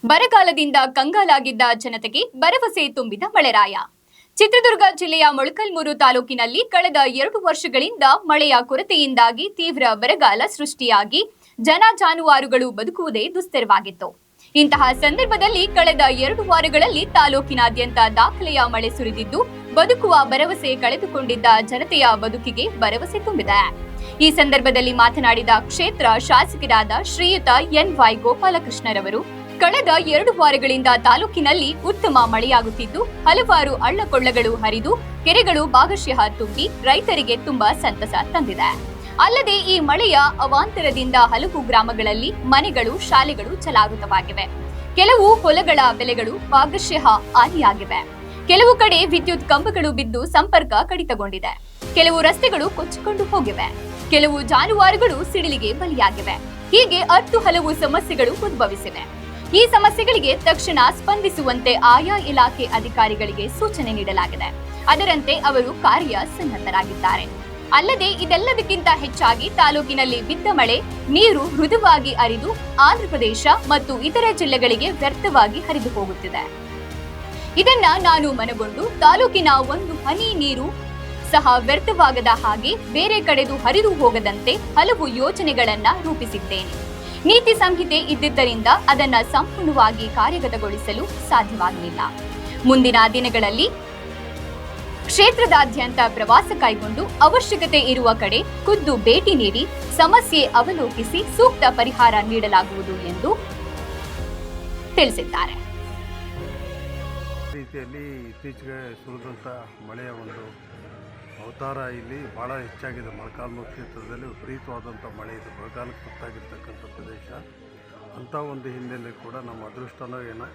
ಬರಗಾಲದಿಂದ ಕಂಗಾಲಾಗಿದ್ದ ಜನತೆಗೆ ಭರವಸೆ ತುಂಬಿದ ಮಳೆರಾಯ. ಚಿತ್ರದುರ್ಗ ಜಿಲ್ಲೆಯ ಮೊಳಕಾಲ್ಮೂರು ತಾಲೂಕಿನಲ್ಲಿ ಕಳೆದ 2 ವರ್ಷಗಳಿಂದ ಮಳೆಯ ಕೊರತೆಯಿಂದಾಗಿ ತೀವ್ರ ಬರಗಾಲ ಸೃಷ್ಟಿಯಾಗಿ ಜನ ಜಾನುವಾರುಗಳು ಬದುಕುವುದೇ ದುಸ್ತರವಾಗಿತ್ತು. ಇಂತಹ ಸಂದರ್ಭದಲ್ಲಿ ಕಳೆದ 2 ವಾರಗಳಲ್ಲಿ ತಾಲೂಕಿನಾದ್ಯಂತ ದಾಖಲೆಯ ಮಳೆ ಸುರಿದಿದ್ದು ಬದುಕುವ ಭರವಸೆ ಕಳೆದುಕೊಂಡಿದ್ದ ಜನತೆಯ ಬದುಕಿಗೆ ಭರವಸೆ ತುಂಬಿದೆ. ಈ ಸಂದರ್ಭದಲ್ಲಿ ಮಾತನಾಡಿದ ಕ್ಷೇತ್ರ ಶಾಸಕರಾದ ಶ್ರೀಯುತ NY ಗೋಪಾಲಕೃಷ್ಣರವರು, ಕಳೆದ 2 ವಾರಗಳಿಂದ ತಾಲೂಕಿನಲ್ಲಿ ಉತ್ತಮ ಮಳೆಯಾಗುತ್ತಿದ್ದು ಹಲವಾರು ಹಳ್ಳಕೊಳ್ಳಗಳು ಹರಿದು ಕೆರೆಗಳು ಭಾಗಶಃ ತುಂಬಿ ರೈತರಿಗೆ ತುಂಬಾ ಸಂತಸ ತಂದಿದೆ. ಅಲ್ಲದೆ ಈ ಮಳೆಯ ಅವಾಂತರದಿಂದ ಹಲವು ಗ್ರಾಮಗಳಲ್ಲಿ ಮನೆಗಳು, ಶಾಲೆಗಳು ಜಲಾವೃತವಾಗಿವೆ. ಕೆಲವು ಹೊಲಗಳ ಬೆಳೆಗಳು ಭಾಗಶಃ ಹಾನಿಯಾಗಿವೆ. ಕೆಲವು ಕಡೆ ವಿದ್ಯುತ್ ಕಂಬಗಳು ಬಿದ್ದು ಸಂಪರ್ಕ ಕಡಿತಗೊಂಡಿದೆ. ಕೆಲವು ರಸ್ತೆಗಳು ಕೊಚ್ಚಿಕೊಂಡು ಹೋಗಿವೆ. ಕೆಲವು ಜಾನುವಾರುಗಳು ಸಿಡಿಲಿಗೆ ಬಲಿಯಾಗಿವೆ. ಹೀಗೆ 10 ಹಲವು ಸಮಸ್ಯೆಗಳು ಉದ್ಭವಿಸಿವೆ. ಈ ಸಮಸ್ಯೆಗಳಿಗೆ ತಕ್ಷಣ ಸ್ಪಂದಿಸುವಂತೆ ಆಯಾ ಇಲಾಖೆ ಅಧಿಕಾರಿಗಳಿಗೆ ಸೂಚನೆ ನೀಡಲಾಗಿದೆ. ಅದರಂತೆ ಅವರು ಕಾರ್ಯಸನ್ನದ್ಧರಾಗಿದ್ದಾರೆ. ಅಲ್ಲದೆ ಇದೆಲ್ಲದಕ್ಕಿಂತ ಹೆಚ್ಚಾಗಿ ತಾಲೂಕಿನಲ್ಲಿ ಬಿದ್ದ ಮಳೆ ನೀರು ಮೃದುವಾಗಿ ಹರಿದು ಆಂಧ್ರಪ್ರದೇಶ ಮತ್ತು ಇತರ ಜಿಲ್ಲೆಗಳಿಗೆ ವ್ಯರ್ಥವಾಗಿ ಹರಿದು ಹೋಗುತ್ತಿದೆ. ಇದನ್ನ ನಾನು ಮನಗೊಂಡು ತಾಲೂಕಿನ ಒಂದು ಹನಿ ನೀರು ಸಹ ವ್ಯರ್ಥವಾಗದ ಹಾಗೆ ಬೇರೆ ಕಡೆದು ಹರಿದು ಹೋಗದಂತೆ ಹಲವು ಯೋಜನೆಗಳನ್ನ ರೂಪಿಸಿದ್ದೇನೆ. ನೀತಿ ಸಂಹಿತೆ ಇದ್ದಿದ್ದರಿಂದ ಅದನ್ನ ಸಂಪೂರ್ಣವಾಗಿ ಕಾರ್ಯಗತಗೊಳಿಸಲು ಸಾಧ್ಯವಾಗಲಿಲ್ಲ. ಮುಂದಿನ ದಿನಗಳಲ್ಲಿ ಕ್ಷೇತ್ರದಾದ್ಯಂತ ಪ್ರವಾಸ ಕೈಗೊಂಡು ಅವಶ್ಯಕತೆ ಇರುವ ಕಡೆ ಖುದ್ದು ಭೇಟಿ ನೀಡಿ ಸಮಸ್ಯೆ ಅವಲೋಕಿಸಿ ಸೂಕ್ತ ಪರಿಹಾರ ನೀಡಲಾಗುವುದು ಎಂದು ತಿಳಿಸಿದ್ದಾರೆ. ರೀತಿಯಲ್ಲಿ ಇತ್ತೀಚೆಗೆ ಸುರಿದಂಥ ಮಳೆಯ ಒಂದು ಅವತಾರ ಇಲ್ಲಿ ಭಾಳ ಹೆಚ್ಚಾಗಿದೆ. ಮೊಳಕಾಲ್ಮೂರು ಕ್ಷೇತ್ರದಲ್ಲಿ ವಿಪರೀತವಾದಂಥ ಮಳೆ ಇದೆ. ಬರಗಾಲಕ್ಕೆ ತುತ್ತಾಗಿರ್ತಕ್ಕಂಥ ಪ್ರದೇಶ. ಅಂಥ ಒಂದು ಹಿನ್ನೆಲೆ ಕೂಡ ನಮ್ಮ ಅದೃಷ್ಟನೋ ಏನೋ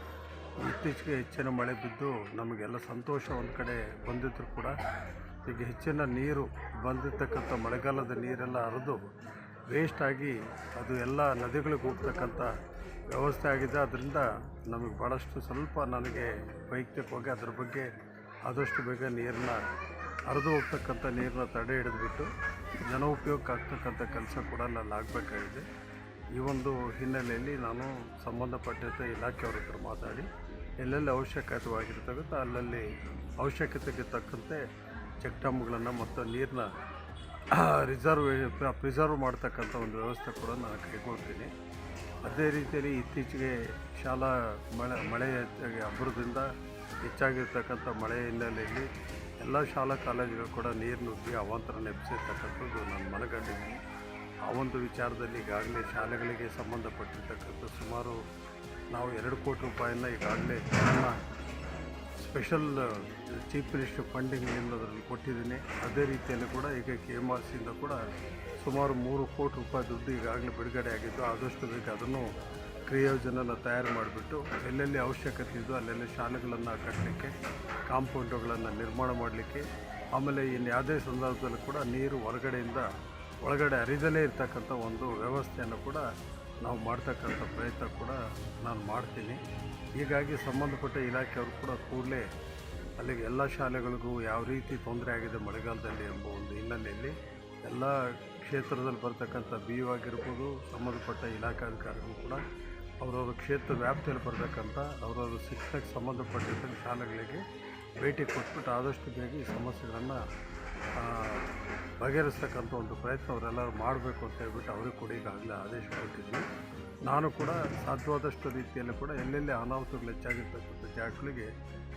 ಇತ್ತೀಚೆಗೆ ಹೆಚ್ಚಿನ ಮಳೆ ಬಿದ್ದು ನಮಗೆಲ್ಲ ಸಂತೋಷ ಒಂದು ಕಡೆ ಬಂದಿದ್ದರೂ ಕೂಡ ಈಗ ಹೆಚ್ಚಿನ ನೀರು ಬಂದಿರತಕ್ಕಂಥ ಮಳೆಗಾಲದ ನೀರೆಲ್ಲ ಹರಿದು ವೇಸ್ಟಾಗಿ ಅದು ಎಲ್ಲ ನದಿಗಳಿಗೆ ಹೋಗ್ತಕ್ಕಂಥ ವ್ಯವಸ್ಥೆ ಆಗಿದೆ. ಅದರಿಂದ ನಮಗೆ ಭಾಳಷ್ಟು ಸ್ವಲ್ಪ ನನಗೆ ವೈಯಕ್ತಿಕವಾಗಿ ಅದ್ರ ಬಗ್ಗೆ ಆದಷ್ಟು ಬೇಗ ನೀರನ್ನ ಹರಿದು ಹೋಗ್ತಕ್ಕಂಥ ನೀರನ್ನ ತಡೆ ಹಿಡಿದುಬಿಟ್ಟು ಜನ ಉಪಯೋಗಕ್ಕೆ ಆಗ್ತಕ್ಕಂಥ ಕೆಲಸ ಕೂಡ ಅಲ್ಲಿ ಆಗಬೇಕಾಗಿದೆ. ಈ ಒಂದು ಹಿನ್ನೆಲೆಯಲ್ಲಿ ನಾನು ಸಂಬಂಧಪಟ್ಟಂಥ ಇಲಾಖೆಯವ್ರ ಹತ್ರ ಮಾತಾಡಿ ಎಲ್ಲೆಲ್ಲಿ ಅವಶ್ಯಕತೆವಾಗಿರ್ತಕ್ಕಂಥ ಅಲ್ಲಲ್ಲಿ ಅವಶ್ಯಕತೆಗೆ ತಕ್ಕಂತೆ ಚೆಕ್ ಡ್ಯಾಮ್ಗಳನ್ನು ಮತ್ತು ನೀರನ್ನ ಪ್ರಿಸರ್ವ್ ಮಾಡ್ತಕ್ಕಂಥ ಒಂದು ವ್ಯವಸ್ಥೆ ಕೂಡ ನಾನು ಕೈಗೊಳ್ತೀನಿ. ಅದೇ ರೀತಿಯಲ್ಲಿ ಇತ್ತೀಚೆಗೆ ಶಾಲಾ ಮಳೆ ಅಬ್ಬರದಿಂದ ಹೆಚ್ಚಾಗಿರ್ತಕ್ಕಂಥ ಮಳೆ ಹಿನ್ನೆಲೆಯಲ್ಲಿ ಎಲ್ಲ ಶಾಲಾ ಕಾಲೇಜುಗಳು ಕೂಡ ನೀರು ನುಗ್ಗಿ ಅವಾಂತರ ನೆಪ್ಪಿಸಿರ್ತಕ್ಕಂಥದ್ದು ನಾನು ಮನಗಂಡಿದ್ದೀನಿ. ಆ ಒಂದು ವಿಚಾರದಲ್ಲಿ ಈಗಾಗಲೇ ಶಾಲೆಗಳಿಗೆ ಸಂಬಂಧಪಟ್ಟಿರ್ತಕ್ಕಂಥ ಸುಮಾರು ನಾವು 2 ಕೋಟಿ ರೂಪಾಯಿನ ಈಗಾಗಲೇ ಸ್ಪೆಷಲ್ ಚೀಫ್ ಮಿನಿಸ್ಟರ್ ಫಂಡಿಂಗ್ ಅನ್ನೋದರಲ್ಲಿ ಕೊಟ್ಟಿದ್ದೀನಿ. ಅದೇ ರೀತಿಯಲ್ಲಿ ಕೂಡ ಈಗ KMRCಯಿಂದ ಕೂಡ ಸುಮಾರು 3 ಕೋಟಿ ರೂಪಾಯಿ ದುಡ್ಡು ಈಗಾಗಲೇ ಬಿಡುಗಡೆ ಆಗಿದ್ದು ಆದಷ್ಟು ಬೇಗ ಅದನ್ನು ಕ್ರಿಯೋಜನೆಯನ್ನು ತಯಾರು ಮಾಡಿಬಿಟ್ಟು ಎಲ್ಲೆಲ್ಲಿ ಅವಶ್ಯಕತೆ ಇದ್ದು ಅಲ್ಲೆಲ್ಲಿ ಶಾಲೆಗಳನ್ನು ಕಟ್ಟಲಿಕ್ಕೆ, ಕಾಂಪೌಂಡುಗಳನ್ನು ನಿರ್ಮಾಣ ಮಾಡಲಿಕ್ಕೆ, ಆಮೇಲೆ ಇನ್ನು ಯಾವುದೇ ಸಂದರ್ಭದಲ್ಲೂ ಕೂಡ ನೀರು ಹೊರಗಡೆಯಿಂದ ಒಳಗಡೆ ಹರಿದಲೇ ಇರ್ತಕ್ಕಂಥ ಒಂದು ವ್ಯವಸ್ಥೆಯನ್ನು ಕೂಡ ನಾವು ಮಾಡ್ತಕ್ಕಂಥ ಪ್ರಯತ್ನ ಕೂಡ ನಾನು ಮಾಡ್ತೀನಿ. ಹೀಗಾಗಿ ಸಂಬಂಧಪಟ್ಟ ಇಲಾಖೆಯವರು ಕೂಡ ಕೂಡಲೇ ಅಲ್ಲಿಗೆ ಎಲ್ಲ ಶಾಲೆಗಳಿಗೂ ಯಾವ ರೀತಿ ತೊಂದರೆ ಆಗಿದೆ ಮಳೆಗಾಲದಲ್ಲಿ ಎಂಬ ಒಂದು ಹಿನ್ನೆಲೆಯಲ್ಲಿ ಎಲ್ಲ ಕ್ಷೇತ್ರದಲ್ಲಿ ಬರ್ತಕ್ಕಂಥ BO ಆಗಿರ್ಬೋದು, ಸಂಬಂಧಪಟ್ಟ ಇಲಾಖಾಧಿಕಾರಿಗಳು ಕೂಡ ಅವರವ್ರ ಕ್ಷೇತ್ರ ವ್ಯಾಪ್ತಿಯಲ್ಲಿ ಬರ್ತಕ್ಕಂಥ ಅವರವ್ರ ಶಿಕ್ಷಣಕ್ಕೆ ಸಂಬಂಧಪಟ್ಟಿದ್ದ ಶಾಲೆಗಳಿಗೆ ಭೇಟಿ ಕೊಟ್ಬಿಟ್ಟು ಆದಷ್ಟು ಬೇಗ ಈ ಸಮಸ್ಯೆಗಳನ್ನು ಬಗೆಹರಿಸ್ತಕ್ಕಂಥ ಒಂದು ಪ್ರಯತ್ನ ಅವರೆಲ್ಲರೂ ಮಾಡಬೇಕು ಅಂತ ಹೇಳ್ಬಿಟ್ಟು ಅವ್ರಿಗೆ ಕೂಡ ಈಗಾಗಲೇ ಆದೇಶ ಕೊಟ್ಟಿದ್ವಿ. ನಾನು ಕೂಡ ಸಾಧ್ಯವಾದಷ್ಟು ರೀತಿಯಲ್ಲಿ ಕೂಡ ಎಲ್ಲೆಲ್ಲಿ ಅನಾಹುತಗಳು ಹೆಚ್ಚಾಗಿರ್ತಕ್ಕಂಥ ಜಾಗಗಳಿಗೆ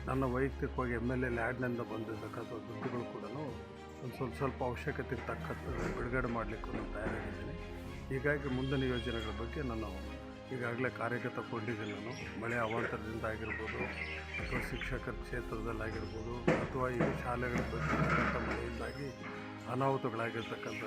ನನ್ನ ವೈಯಕ್ತಿಕವಾಗಿ MLA ಲ್ಯಾಡ್ನಿಂದ ಬಂದಿರತಕ್ಕಂಥ ದುಡ್ಡುಗಳು ಕೂಡ ಒಂದು ಸ್ವಲ್ಪ ಅವಶ್ಯಕತೆಗೆ ತಕ್ಕಂಥ ಬಿಡುಗಡೆ ಮಾಡಲಿಕ್ಕೆ ನಾನು ತಯಾರಾಗಿದ್ದೀನಿ. ಹೀಗಾಗಿ ಮುಂದಿನ ಯೋಜನೆಗಳ ಬಗ್ಗೆ ನಾನು ಈಗಾಗಲೇ ಕಾರ್ಯಗತಗೊಂಡಿದ್ದೀನಿ. ನಾನು ಮಳೆ ಅವಾಂತರದಿಂದ ಆಗಿರ್ಬೋದು ಅಥವಾ ಶಿಕ್ಷಕರ ಕ್ಷೇತ್ರದಲ್ಲಾಗಿರ್ಬೋದು ಅಥವಾ ಈಗ ಶಾಲೆಗಳ ಬರ್ತಕ್ಕಂಥ ಮಳೆಯಿಂದಾಗಿ ಅನಾಹುತಗಳಾಗಿರ್ತಕ್ಕಂಥ